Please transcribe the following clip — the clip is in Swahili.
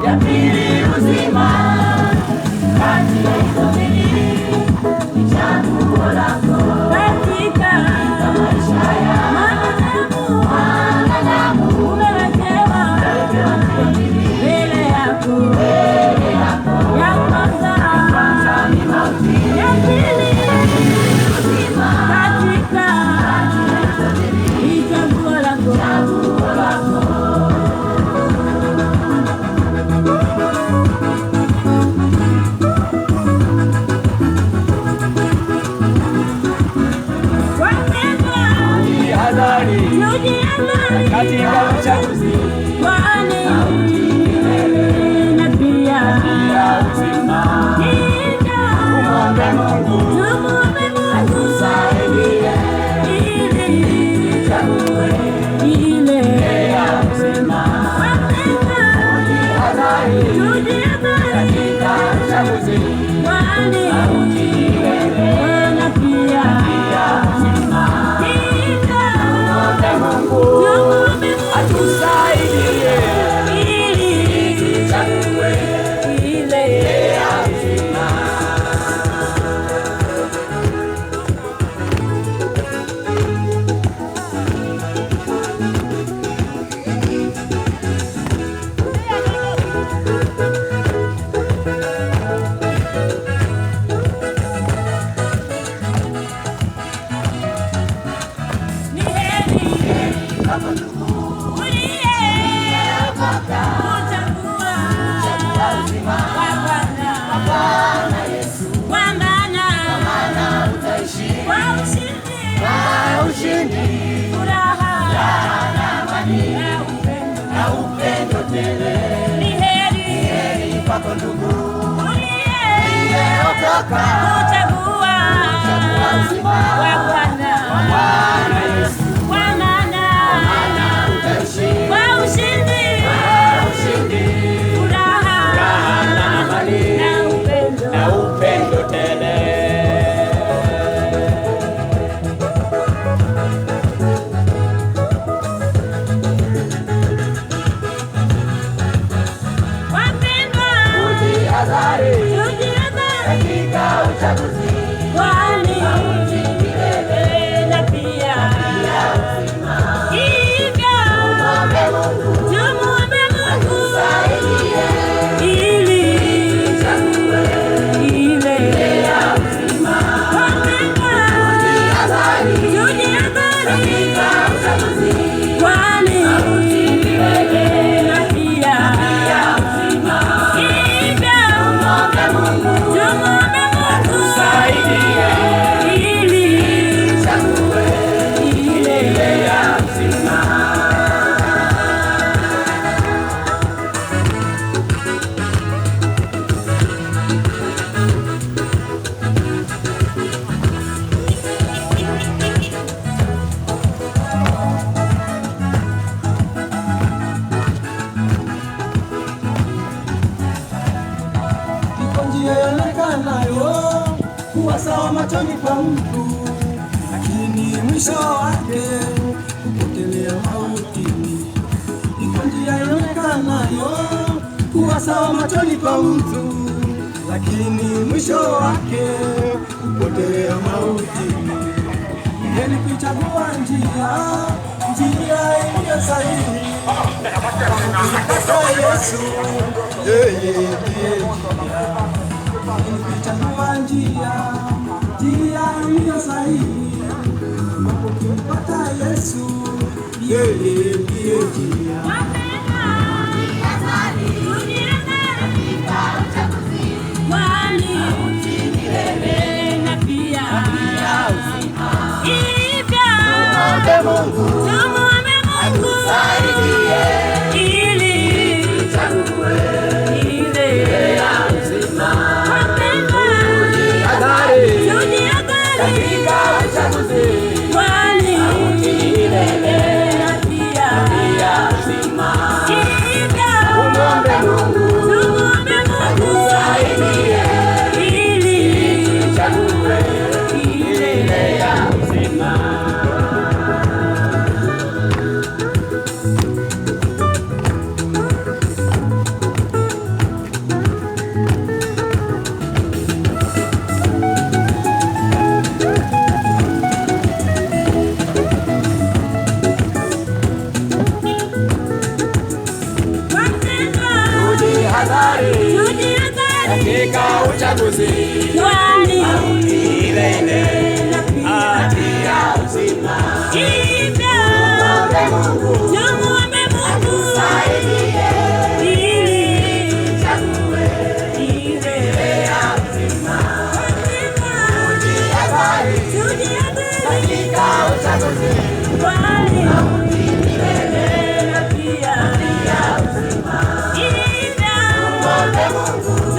ya pili uzima. Kati ya hizo mbili ni chaguo lako. Katika maisha ya mwanadamu umewekewa mbele yako. Ya kwanza ni mauti, ya pili uzima. Katika ni chaguo lako. Katika uchaguzi kwani na pia uzima. Tumwombe Mungu atusaidie ili tuchague ile ya uzima. Katika uchaguzi kwani na pia uzima. Tumwombe Mungu atusaidie ili tuchague ile ya uzima. Ni heri kama ndugu furaha na amani na upendo tele. Ni heri kwako ndugu uliyeokoka kuchagua uzima wa Bwana Yesu, kwa maana utaishi kwa ushindi, furaha na amani na upendo tele. Katika uchaguzi kwani mauti milele na pia uzima. Hivyo tumwombe Mungu atusaidie ili tuchague ile ya uzima. Tujihadhari katika uchaguzi kwani mauti milele na pia uzima. Hivyo tumwombe Mungu atusaidie ili tuchague ile ya uzima. Iko njia ionekanayo kuwa sawa machoni pa mtu, lakini mwisho wake kupotelea mautini. Iko njia ionekanayo kuwa sawa machoni pa mtu, lakini mwisho wake kupotelea mautini. Heri kuichagua njia iliyo sahihi, kumpata Yesu, yeye ndiye njia. Kuichagua njia iliyo sahihi, kumpata Yesu, yeye ndiye njia. Tumwombe Mungu atusaidie ili tuchague ile ya uzima. Tujihadhari katika uchaguzi kwani mauti milele na pia uzima. katika uchaguzi, ile ile haki ya uzima. Tumuombe Mungu ili tuchague ile ya uzima. Tujiadhari katika uchaguzi, mauti milele na pia ya uzima. Tumuombe Mungu